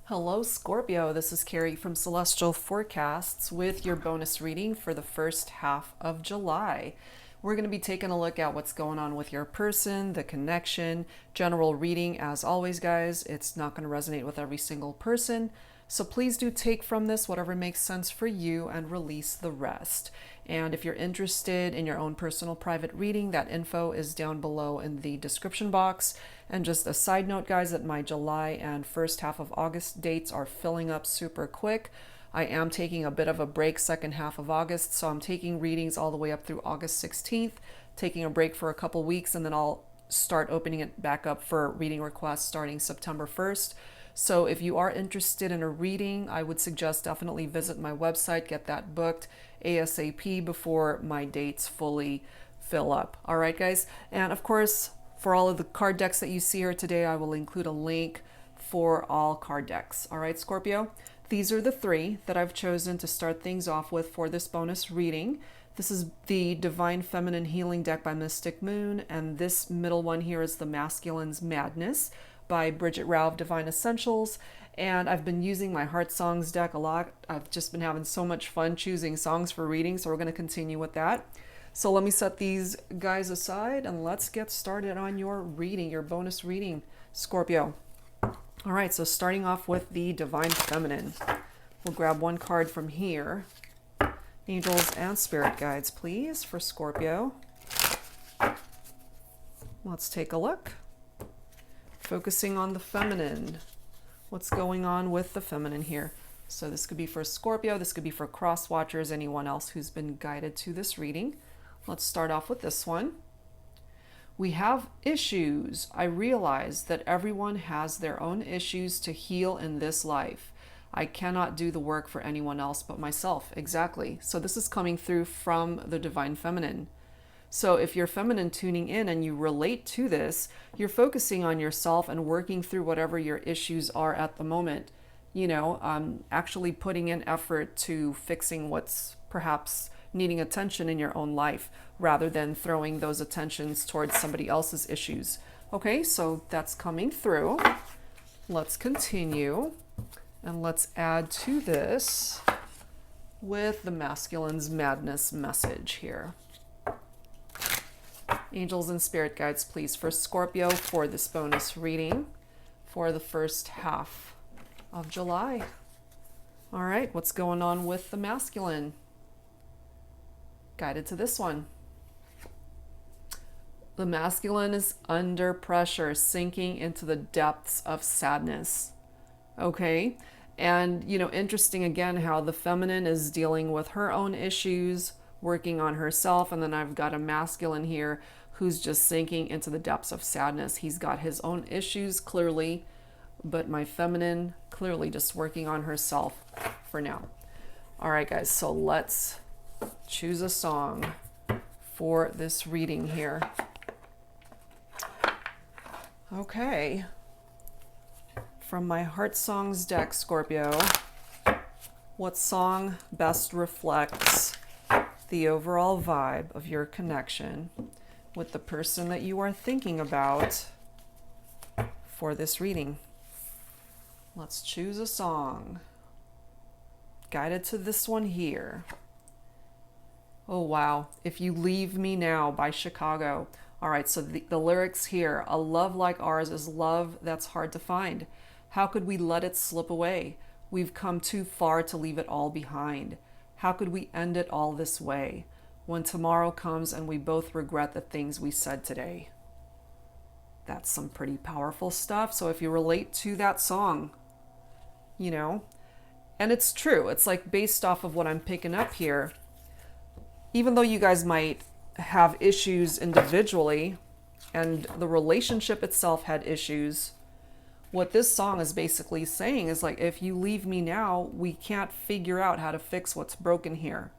Hello Scorpio, this is Carrie from Celestial Forecasts with your bonus reading for the first half of July. We're going to be taking a look at what's going on with your person, the connection, general reading. As always, guys, it's not going to resonate with every single person. So please do take from this whatever makes sense for you and release the rest. And if you're interested in your own personal private reading, that info is down below in the description box. And just a side note, guys, that my July and first half of August dates are filling up super quick. I am taking a bit of a break second half of August, so I'm taking readings all the way up through August 16th, taking a break for a couple weeks, and then I'll start opening it back up for reading requests starting September 1st. So if you are interested in a reading, I would suggest definitely visit my website, get that booked ASAP before my dates fully fill up. All right, guys. And of course, for all of the card decks that you see here today, I will include a link for all card decks. All right, Scorpio. These are the three that I've chosen to start things off with for this bonus reading. This is the Divine Feminine Healing deck by Mystic Moon, and this middle one here is the Masculine's Madness by Bridget Rao of Divine Essentials. And I've been using my Heart Songs deck a lot. I've just been having so much fun choosing songs for reading, so we're going to continue with that. So let me set these guys aside and let's get started on your reading, your bonus reading, Scorpio. All right, so starting off with the Divine Feminine. We'll grab one card from here. Angels and Spirit Guides, please, for Scorpio. Let's take a look. Focusing on the feminine. What's going on with the feminine here? So this could be for Scorpio, this could be for cross watchers, anyone else who's been guided to this reading. Let's start off with this one. We have issues. I realize that everyone has their own issues to heal in this life. I cannot do the work for anyone else but myself. Exactly. So this is coming through from the Divine Feminine. So if you're feminine tuning in and you relate to this, you're focusing on yourself and working through whatever your issues are at the moment. You know, actually putting in effort to fixing what's perhaps needing attention in your own life rather than throwing those attentions towards somebody else's issues. Okay, so that's coming through. Let's continue and let's add to this with the Masculine's Madness message here. Angels and Spirit Guides, please, for Scorpio for this bonus reading for the first half of July. All right, what's going on with the masculine? Guided to this one. The masculine is under pressure, sinking into the depths of sadness. Okay, and you know, interesting again how the feminine is dealing with her own issues, working on herself, and then I've got a masculine here who's just sinking into the depths of sadness. He's got his own issues clearly, but my feminine clearly just working on herself for now. All right, guys, so let's choose a song for this reading here. Okay. From my Heart Songs deck, Scorpio, what song best reflects the overall vibe of your connection with the person that you are thinking about for this reading? Let's choose a song. Guided to this one here. Oh, wow. If You Leave Me Now by Chicago. All right, so the lyrics here. A love like ours is love that's hard to find. How could we let it slip away? We've come too far to leave it all behind. How could we end it all this way? When tomorrow comes and we both regret the things we said today. That's some pretty powerful stuff. So if you relate to that song, you know, and it's true. It's like based off of what I'm picking up here. Even though you guys might have issues individually and the relationship itself had issues, what this song is basically saying is like, if you leave me now, we can't figure out how to fix what's broken here.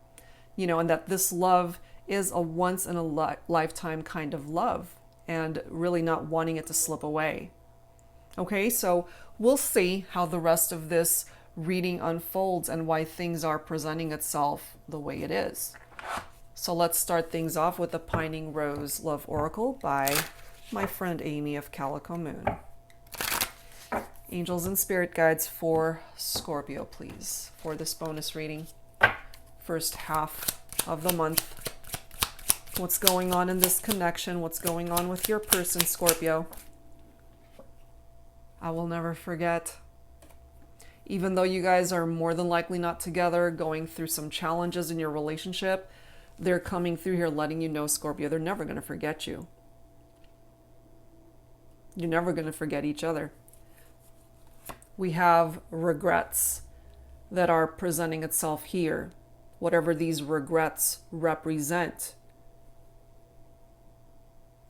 You know, and that this love is a once in a lifetime kind of love and really not wanting it to slip away. Okay, so we'll see how the rest of this reading unfolds and why things are presenting itself the way it is. So let's start things off with the Pining Rose Love Oracle by my friend Amy of Calico Moon. Angels and spirit guides for Scorpio, please, for this bonus reading. First half of the month. What's going on in this connection? What's going on with your person, Scorpio? I will never forget. Even though you guys are more than likely not together, going through some challenges in your relationship, they're coming through here letting you know, Scorpio, they're never going to forget you. You're never going to forget each other. We have regrets that are presenting itself here, whatever these regrets represent.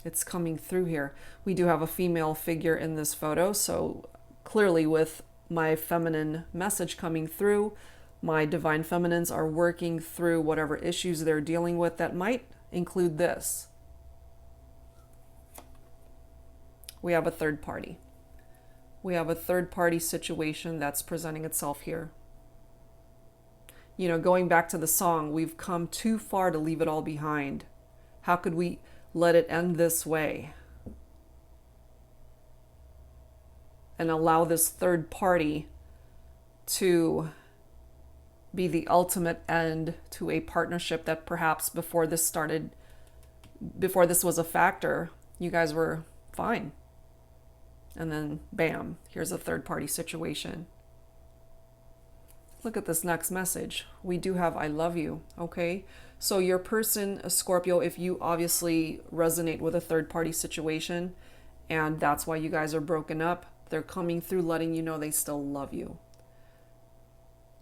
It's coming through here. We do have a female figure in this photo, so clearly with my feminine message coming through, my divine feminines are working through whatever issues they're dealing with that might include this. We have a third party. We have a third party situation that's presenting itself here. You know, going back to the song, we've come too far to leave it all behind. How could we let it end this way? And allow this third party to be the ultimate end to a partnership that perhaps before this started, before this was a factor, you guys were fine. And then bam, here's a third party situation. Look at this next message. We do have I love you, okay? So your person, a Scorpio, if you obviously resonate with a third party situation and that's why you guys are broken up, they're coming through letting you know they still love you.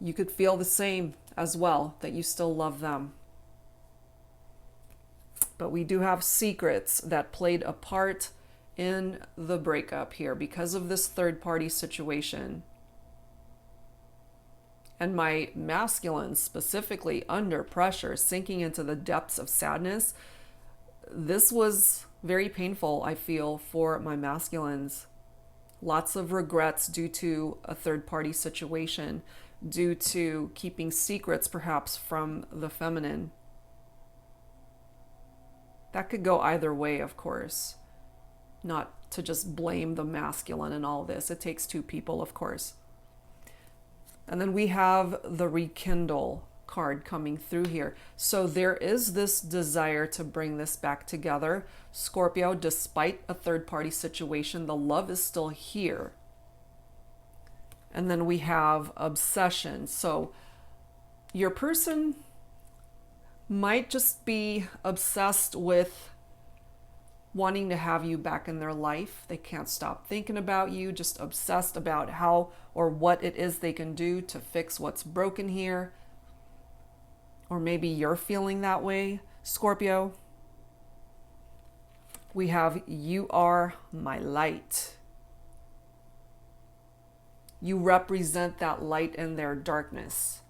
You could feel the same as well, that you still love them. But we do have secrets that played a part in the breakup here because of this third party situation. And my masculine specifically under pressure, sinking into the depths of sadness. This was very painful, I feel, for my masculines. Lots of regrets due to a third party situation, due to keeping secrets perhaps from the feminine. That could go either way, of course. Not to just blame the masculine in all this. It takes two people, of course. And then we have the rekindle card coming through here. So there is this desire to bring this back together. Scorpio, despite a third party situation, the love is still here. And then we have obsession. So your person might just be obsessed with wanting to have you back in their life. They can't stop thinking about you, just obsessed about how or what it is they can do to fix what's broken here. Or maybe you're feeling that way, Scorpio. We have you are my light. You represent that light in their darkness.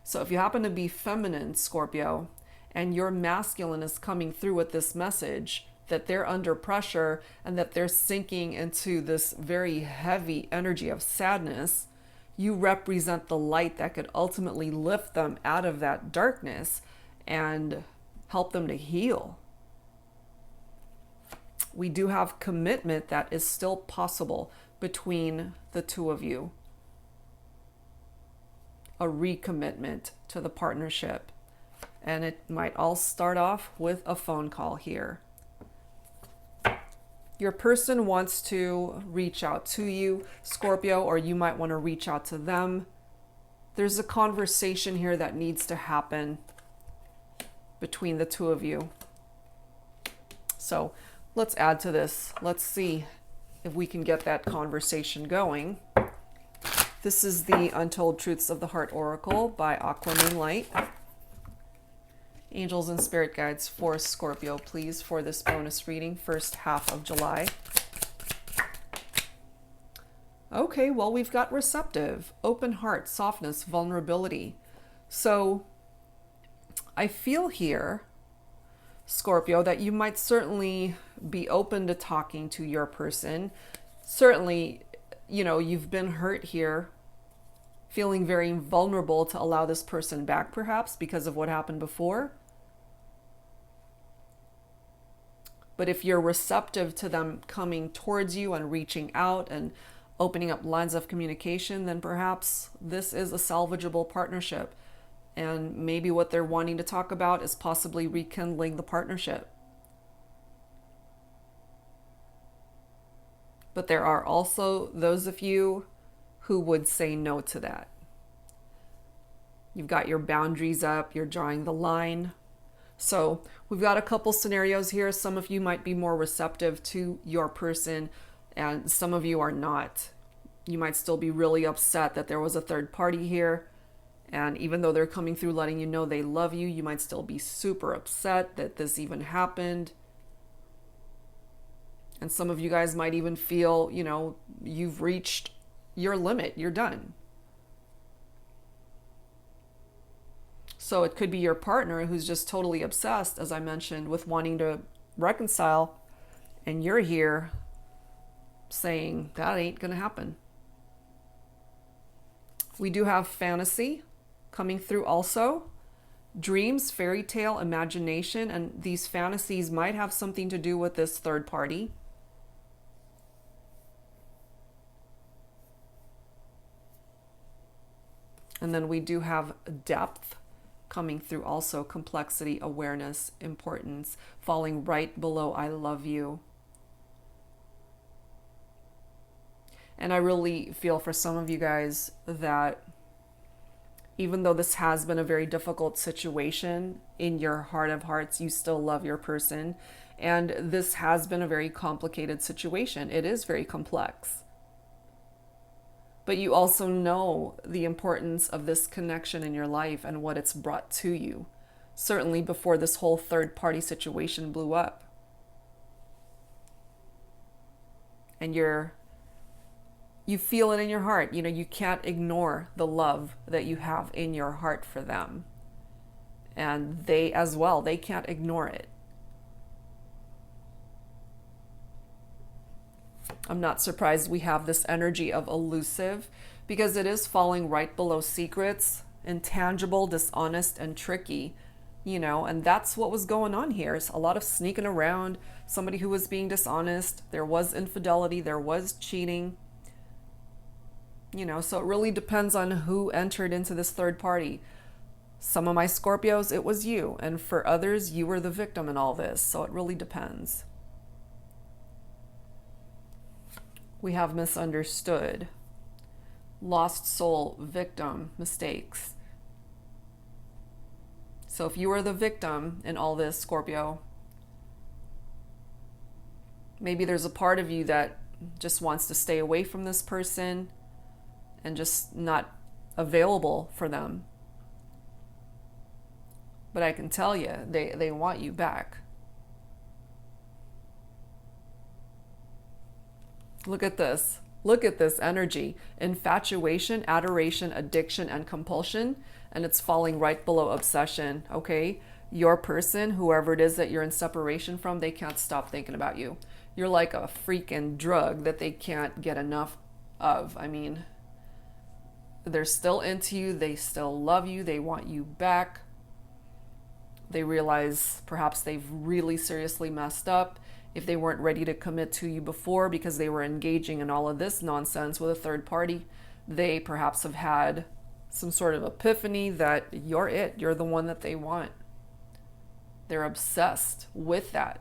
So if you happen to be feminine, Scorpio, and your masculine is coming through with this message that they're under pressure and that they're sinking into this very heavy energy of sadness, you represent the light that could ultimately lift them out of that darkness and help them to heal. We do have commitment that is still possible between the two of you. A recommitment to the partnership. And it might all start off with a phone call here. Your person wants to reach out to you, Scorpio, or you might want to reach out to them. There's a conversation here that needs to happen between the two of you. So let's add to this. Let's see if we can get that conversation going. This is the Untold Truths of the Heart Oracle by Aquaman Light. Angels and spirit guides for Scorpio, please, for this bonus reading, first half of July. Okay, well, we've got receptive, open heart, softness, vulnerability. So I feel here, Scorpio, that you might certainly be open to talking to your person. Certainly, you know, you've been hurt here, feeling very vulnerable to allow this person back, perhaps, because of what happened before. But if you're receptive to them coming towards you and reaching out and opening up lines of communication, then perhaps this is a salvageable partnership. And maybe what they're wanting to talk about is possibly rekindling the partnership. But there are also those of you who would say no to that. You've got your boundaries up, you're drawing the line. So we've got a couple scenarios here. Some of you might be more receptive to your person, and some of you are not. You might still be really upset that there was a third party here. And even though they're coming through letting you know they love you, you might still be super upset that this even happened. And some of you guys might even feel, you've reached your limit. You're done. So it could be your partner who's just totally obsessed, as I mentioned, with wanting to reconcile. And you're here saying that ain't going to happen. We do have fantasy coming through also. Dreams, fairy tale, imagination, and these fantasies might have something to do with this third party. And then we do have depth coming through also, complexity, awareness, importance, falling right below I love you. And I really feel for some of you guys that even though this has been a very difficult situation, in your heart of hearts, you still love your person. And this has been a very complicated situation. It is very complex. But you also know the importance of this connection in your life and what it's brought to you. Certainly before this whole third party situation blew up. And you feel it in your heart. You can't ignore the love that you have in your heart for them. And they as well, they can't ignore it. I'm not surprised we have this energy of elusive, because it is falling right below secrets, intangible, dishonest, and tricky, and that's what was going on here. It's a lot of sneaking around, somebody who was being dishonest, there was infidelity, there was cheating, so it really depends on who entered into this third party. Some of my Scorpios, it was you, and for others, you were the victim in all this, so it really depends. We have misunderstood, lost soul, victim, mistakes. So if you are the victim in all this, Scorpio, maybe there's a part of you that just wants to stay away from this person and just not available for them. But I can tell you, they want you back. Look at this. Look at this energy. Infatuation, adoration, addiction, and compulsion. And it's falling right below obsession, okay? Your person, whoever it is that you're in separation from, they can't stop thinking about you. You're like a freaking drug that they can't get enough of. I mean, they're still into you. They still love you. They want you back. They realize perhaps they've really seriously messed up. If they weren't ready to commit to you before because they were engaging in all of this nonsense with a third party, they perhaps have had some sort of epiphany that you're it. You're the one that they want. They're obsessed with that.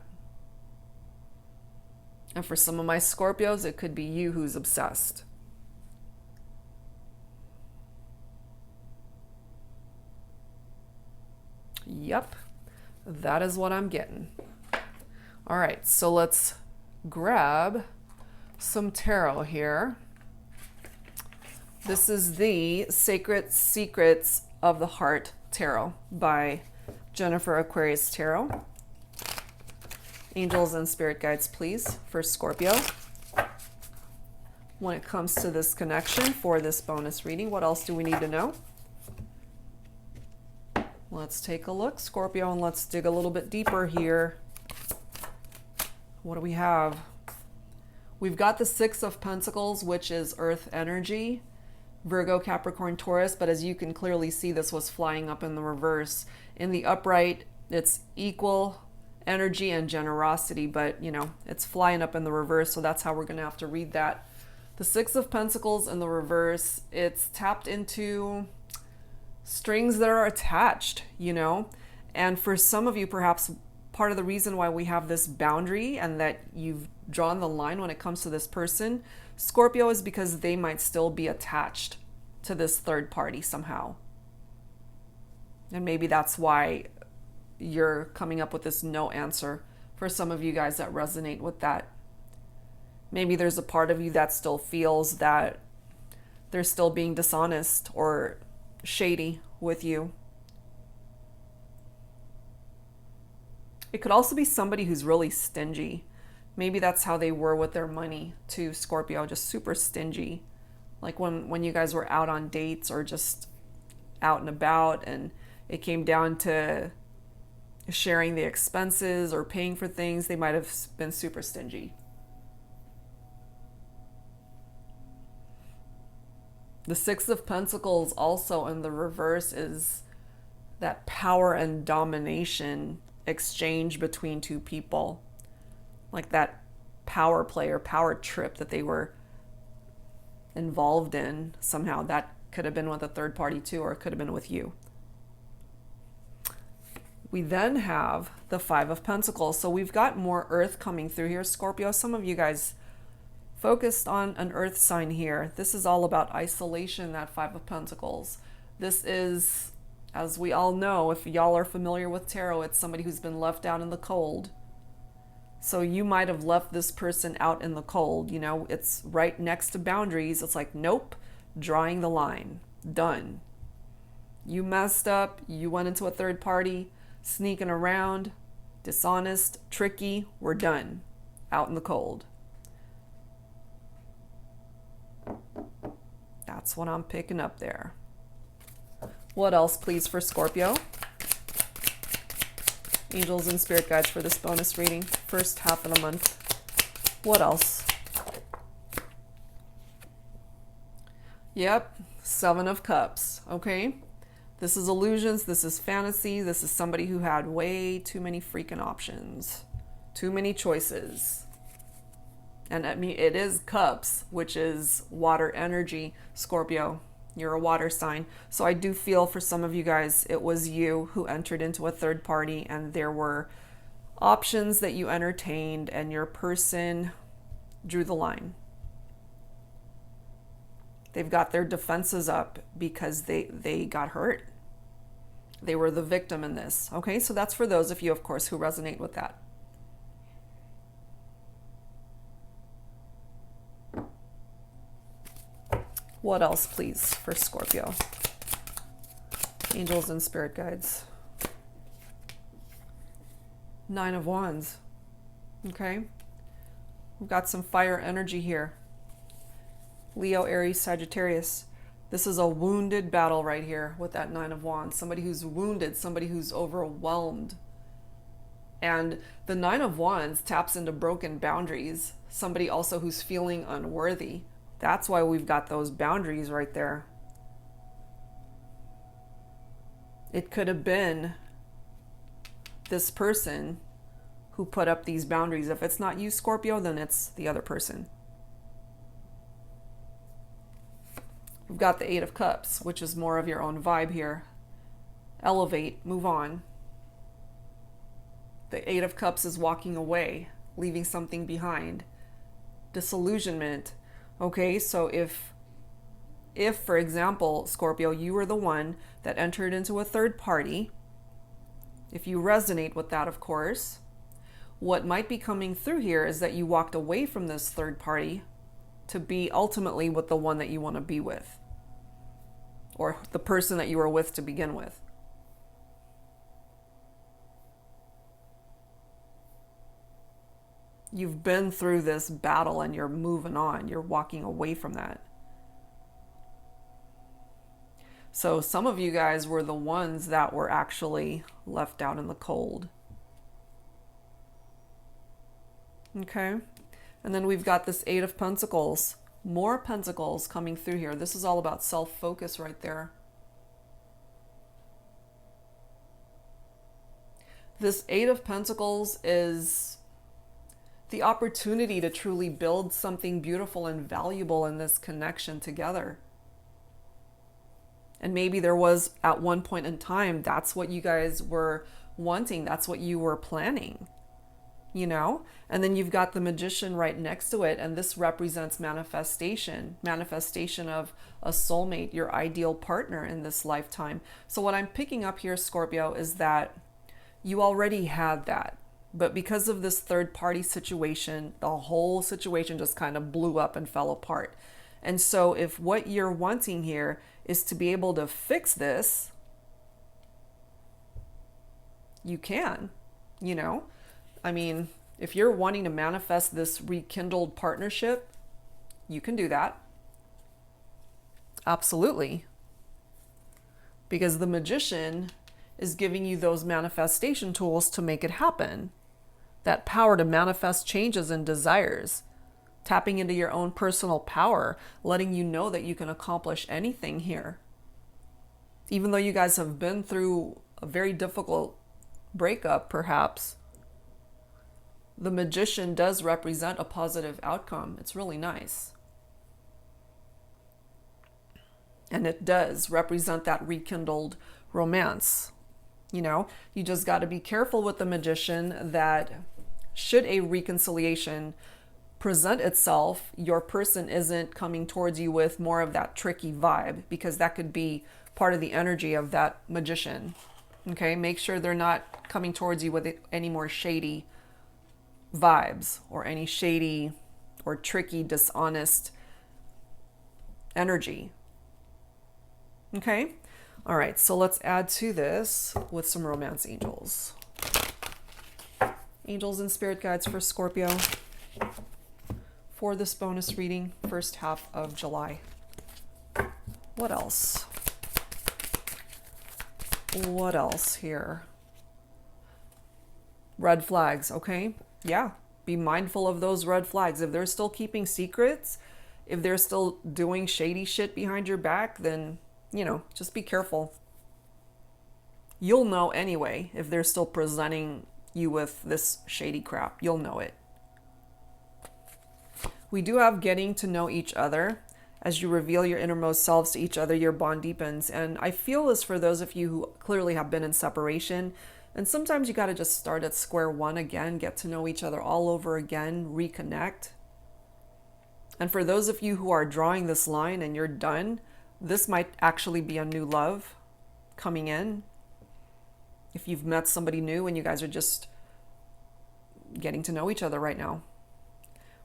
And for some of my Scorpios, it could be you who's obsessed. Yep, that is what I'm getting. All right, so let's grab some tarot here. This is the Sacred Secrets of the Heart Tarot by Jennifer Aquarius Tarot. Angels and spirit guides, please, for Scorpio. When it comes to this connection for this bonus reading, what else do we need to know? Let's take a look, Scorpio, and let's dig a little bit deeper here. What do we have? We've got the Six of Pentacles, which is earth energy, Virgo, Capricorn, Taurus, but as you can clearly see, this was flying up in the reverse. In the upright, it's equal energy and generosity, but it's flying up in the reverse, so that's how we're going to have to read that. The Six of Pentacles in the reverse, it's tapped into strings that are attached, you know? And for some of you, perhaps part of the reason why we have this boundary and that you've drawn the line when it comes to this person, Scorpio, is because they might still be attached to this third party somehow. And maybe that's why you're coming up with this no answer for some of you guys that resonate with that. Maybe there's a part of you that still feels that they're still being dishonest or shady with you. It could also be somebody who's really stingy. Maybe that's how they were with their money too, Scorpio, just super stingy. Like when you guys were out on dates or just out and about and it came down to sharing the expenses or paying for things, they might have been super stingy. The Six of Pentacles also in the reverse is that power and domination exchange between two people. Like that power play or power trip that they were involved in somehow. That could have been with a third party too, or it could have been with you. We then have the Five of Pentacles. So we've got more earth coming through here, Scorpio. Some of you guys focused on an earth sign here. This is all about isolation, that Five of Pentacles. This is, as we all know, if y'all are familiar with tarot, it's somebody who's been left out in the cold. So you might have left this person out in the cold. You know, it's right next to boundaries. It's like, nope, drawing the line. Done. You messed up. You went into a third party, sneaking around, dishonest, tricky. We're done. Out in the cold. That's what I'm picking up there. What else, please, for Scorpio? Angels and spirit guides for this bonus reading. First half of the month. What else? Yep, Seven of Cups. Okay. This is illusions. This is fantasy. This is somebody who had way too many freaking options. Too many choices. And I mean, it is cups, which is water energy. Scorpio, you're a water sign. So I do feel for some of you guys, it was you who entered into a third party and there were options that you entertained and your person drew the line. They've got their defenses up because they got hurt. They were the victim in this. Okay, so that's for those of you, of course, who resonate with that. What else, please, for Scorpio? Angels and spirit guides. Nine of Wands. Okay. We've got some fire energy here. Leo, Aries, Sagittarius. This is a wounded battle right here with that Nine of Wands. Somebody who's wounded, somebody who's overwhelmed. And the Nine of Wands taps into broken boundaries. Somebody also who's feeling unworthy. That's why we've got those boundaries right there. It could have been this person who put up these boundaries. If it's not you, Scorpio, then it's the other person. We've got the Eight of Cups, which is more of your own vibe here. Elevate, move on. The Eight of Cups is walking away, leaving something behind. Disillusionment. Okay, so if for example, Scorpio, you were the one that entered into a third party, if you resonate with that, of course, what might be coming through here is that you walked away from this third party to be ultimately with the one that you want to be with, or the person that you were with to begin with. You've been through this battle and you're moving on. You're walking away from that. So some of you guys were the ones that were actually left out in the cold. Okay. And then we've got this Eight of Pentacles. More pentacles coming through here. This is all about self-focus right there. This Eight of Pentacles is the opportunity to truly build something beautiful and valuable in this connection together. And maybe there was, at one point in time, that's what you guys were wanting. That's what you were planning, you know? And then you've got the Magician right next to it. And this represents manifestation of a soulmate, your ideal partner in this lifetime. So what I'm picking up here, Scorpio, is that you already had that. But because of this third party situation, the whole situation just kind of blew up and fell apart. And so if what you're wanting here is to be able to fix this, you can, you know? I mean, if you're wanting to manifest this rekindled partnership, you can do that. Absolutely. Because the Magician is giving you those manifestation tools to make it happen. That power to manifest changes and desires. Tapping into your own personal power, letting you know that you can accomplish anything here. Even though you guys have been through a very difficult breakup, perhaps, the Magician does represent a positive outcome. It's really nice. And it does represent that rekindled romance. You know, you just got to be careful with the Magician that should a reconciliation present itself, your person isn't coming towards you with more of that tricky vibe, because that could be part of the energy of that Magician. Okay, make sure they're not coming towards you with any more shady vibes or any shady or tricky, dishonest energy. Okay, all right, so let's add to this with some romance angels. Angels and spirit guides for Scorpio for this bonus reading, first half of July. What else? What else here? Red flags, okay? Yeah, be mindful of those red flags. If they're still keeping secrets, if they're still doing shady shit behind your back, then, you know, just be careful. You'll know anyway if they're still presenting you with this shady crap. You'll know it. We do have getting to know each other. As you reveal your innermost selves to each other, your bond deepens. And I feel this for those of you who clearly have been in separation. And sometimes you got to just start at square one again, get to know each other all over again, reconnect. And for those of you who are drawing this line and you're done, this might actually be a new love coming in. If you've met somebody new and you guys are just getting to know each other right now.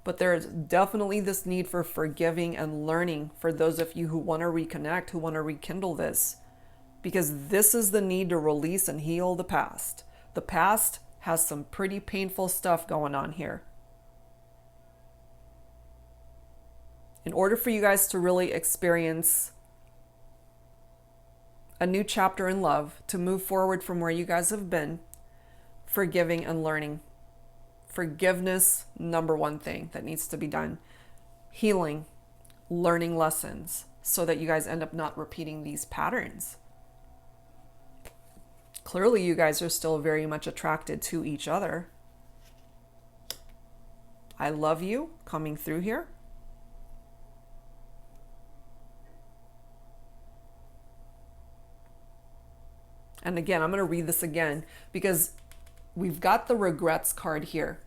But there's definitely this need for forgiving and learning for those of you who want to reconnect, who want to rekindle this. Because this is the need to release and heal the past. The past has some pretty painful stuff going on here. In order for you guys to really experience a new chapter in love, to move forward from where you guys have been, forgiving and learning. Forgiveness, number one thing that needs to be done. Healing, learning lessons, so that you guys end up not repeating these patterns. Clearly, you guys are still very much attracted to each other. I love you coming through here. And again, I'm going to read this again because we've got the regrets card here.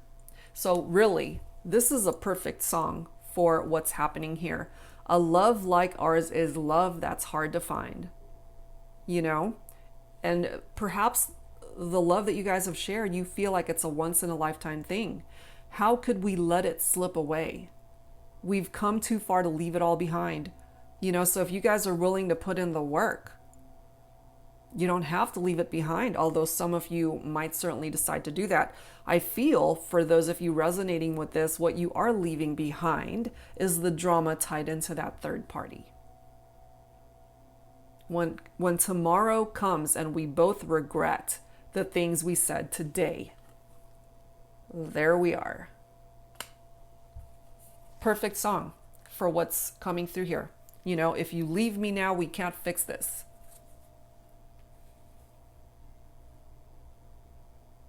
So really, this is a perfect song for what's happening here. A love like ours is love that's hard to find, you know? And perhaps the love that you guys have shared, you feel like it's a once in a lifetime thing. How could we let it slip away? We've come too far to leave it all behind. You know, so if you guys are willing to put in the work, you don't have to leave it behind, although some of you might certainly decide to do that. I feel for those of you resonating with this, what you are leaving behind is the drama tied into that third party. When tomorrow comes and we both regret the things we said today, there we are. Perfect song for what's coming through here. You know, if you leave me now, we can't fix this.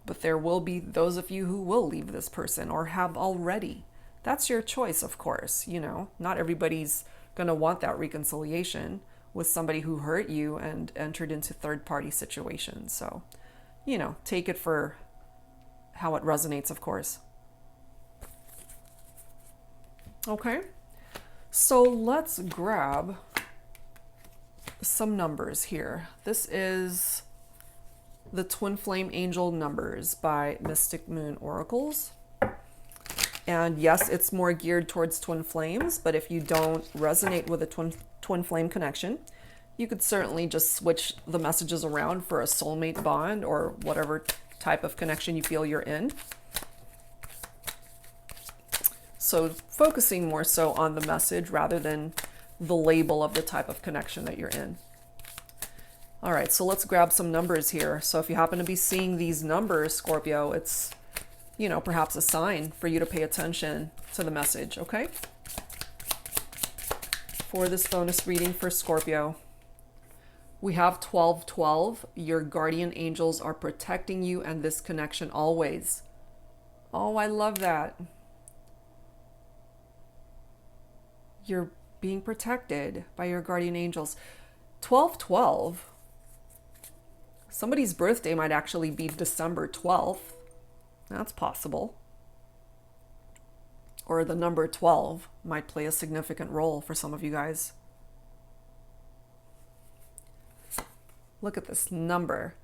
But there will be those of you who will leave this person or have already. That's your choice, of course. You know, not everybody's going to want that reconciliation with somebody who hurt you and entered into third-party situations. So, you know, take it for how it resonates, of course. Okay, so let's grab some numbers here. This is the Twin Flame Angel numbers by Mystic Moon Oracles. And yes, it's more geared towards twin flames, but if you don't resonate with a twin flame connection, you could certainly just switch the messages around for a soulmate bond or whatever type of connection you feel you're in. So focusing more so on the message rather than the label of the type of connection that you're in. All right, so let's grab some numbers here. So if you happen to be seeing these numbers, Scorpio, it's, you know, perhaps a sign for you to pay attention to the message, okay? For this bonus reading for Scorpio, we have 1212. Your guardian angels are protecting you and this connection always. Oh, I love that. You're being protected by your guardian angels. 1212. Somebody's birthday might actually be December 12th. That's possible. Or the number 12 might play a significant role for some of you guys. Look at this number.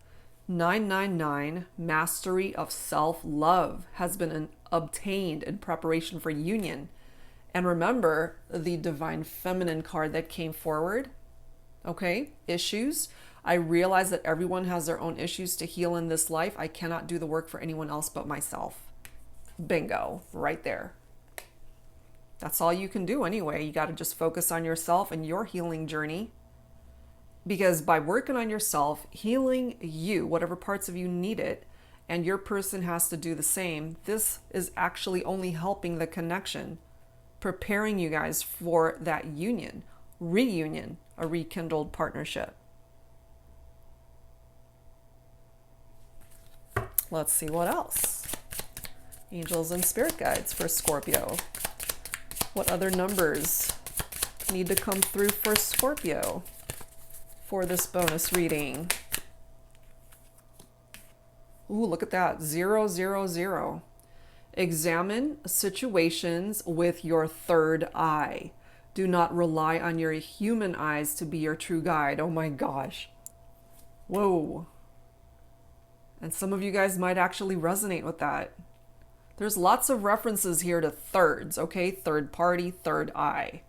999, mastery of self-love has been obtained in preparation for union. And remember the divine feminine card that came forward. Okay, issues. I realize that everyone has their own issues to heal in this life. I cannot do the work for anyone else but myself. Bingo, right there. That's all you can do anyway. You got to just focus on yourself and your healing journey. Because by working on yourself, healing you, whatever parts of you need it, and your person has to do the same, this is actually only helping the connection, preparing you guys for that union, reunion, a rekindled partnership. Let's see what else. Angels and spirit guides for Scorpio. What other numbers need to come through for Scorpio for this bonus reading? Ooh, look at that. 000. Examine situations with your third eye. Do not rely on your human eyes to be your true guide. Oh my gosh. Whoa. And some of you guys might actually resonate with that. There's lots of references here to thirds, okay? Third party, third eye.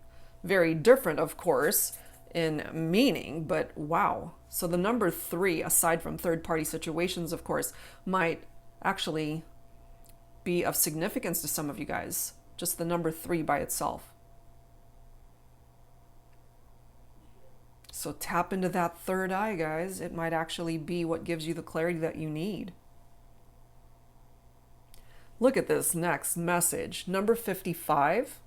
Very different, of course, in meaning, but wow. So the number 3, aside from third party situations, of course, might actually be of significance to some of you guys. Just the number 3 by itself. So tap into that third eye, guys. It might actually be what gives you the clarity that you need. Look at this next message. Number 55.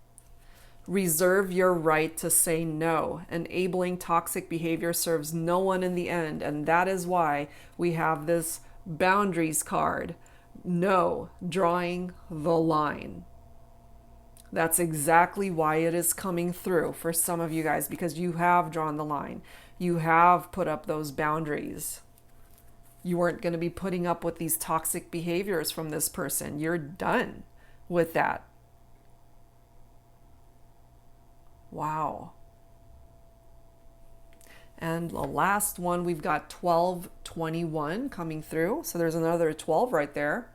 Reserve your right to say no. Enabling toxic behavior serves no one in the end. And that is why we have this boundaries card. No, drawing the line. That's exactly why it is coming through for some of you guys, because you have drawn the line. You have put up those boundaries. You weren't going to be putting up with these toxic behaviors from this person. You're done with that. Wow. And the last one, we've got 1221 coming through. So there's another 12 right there.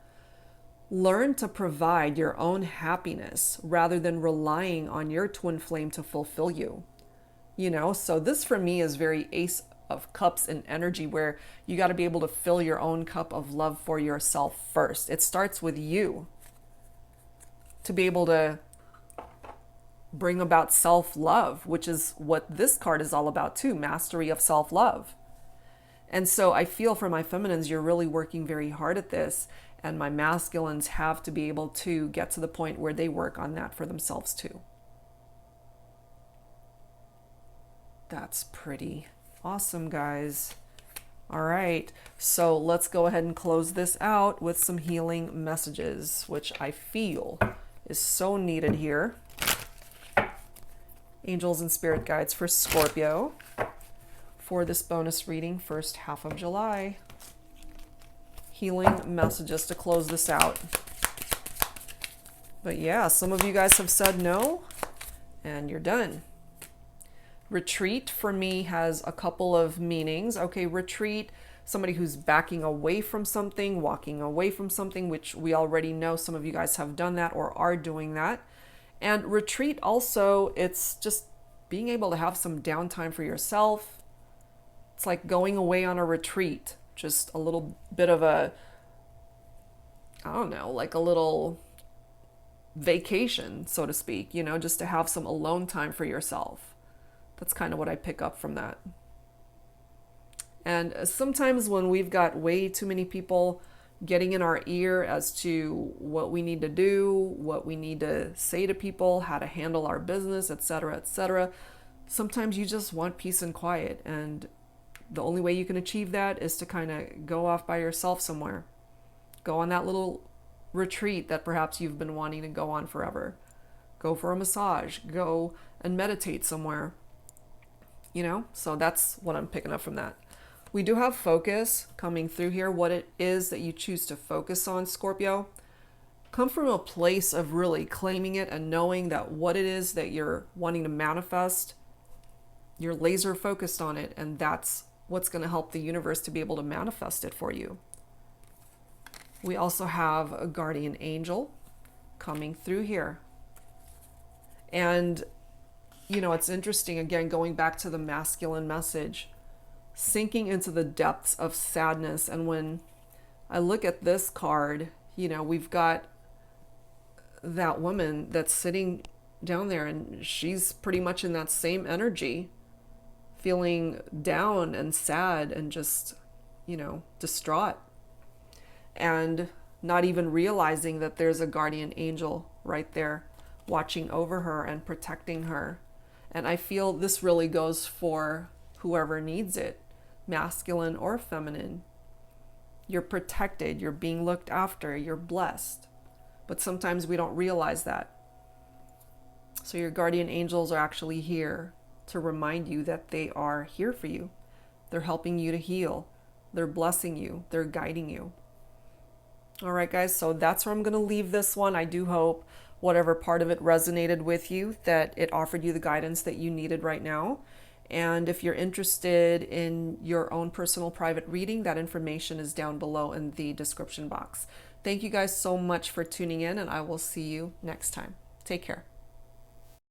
Learn to provide your own happiness rather than relying on your twin flame to fulfill you. You know, so this for me is very Ace of Cups and energy, where you got to be able to fill your own cup of love for yourself first. It starts with you to be able to bring about self-love, which is what this card is all about too, mastery of self-love. And so I feel for my feminines, you're really working very hard at this. And my masculines have to be able to get to the point where they work on that for themselves too. That's pretty awesome, guys. All right, so let's go ahead and close this out with some healing messages, which I feel is so needed here. Angels and spirit guides for Scorpio for this bonus reading, first half of July. Healing messages to close this out. But yeah, some of you guys have said no, and you're done. Retreat for me has a couple of meanings. Okay, retreat, somebody who's backing away from something, walking away from something, which we already know some of you guys have done that or are doing that. And retreat also, it's just being able to have some downtime for yourself. It's like going away on a retreat, just a little bit of a, I don't know, like a little vacation, so to speak, you know, just to have some alone time for yourself. That's kind of what I pick up from that. And sometimes when we've got way too many people getting in our ear as to what we need to do, what we need to say to people, how to handle our business, etc., sometimes you just want peace and quiet. And the only way you can achieve that is to kind of go off by yourself somewhere. Go on that little retreat that perhaps you've been wanting to go on forever. Go for a massage. Go and meditate somewhere. You know, so that's what I'm picking up from that. We do have focus coming through here. What it is that you choose to focus on, Scorpio, come from a place of really claiming it and knowing that what it is that you're wanting to manifest, you're laser focused on it, and that's what's going to help the universe to be able to manifest it for you. We also have a guardian angel coming through here. And you know, it's interesting, again, going back to the masculine message, sinking into the depths of sadness. And when I look at this card, you know, we've got that woman that's sitting down there and she's pretty much in that same energy, feeling down and sad and just, you know, distraught. And not even realizing that there's a guardian angel right there watching over her and protecting her. And I feel this really goes for whoever needs it, masculine or feminine. You're protected, you're being looked after, you're blessed. But sometimes we don't realize that. So your guardian angels are actually here to remind you that they are here for you. They're helping you to heal. They're blessing you. They're guiding you. All right, guys, so that's where I'm going to leave this one. I do hope whatever part of it resonated with you, that it offered you the guidance that you needed right now. And if you're interested in your own personal private reading, that information is down below in the description box. Thank you guys so much for tuning in, and I will see you next time. Take care.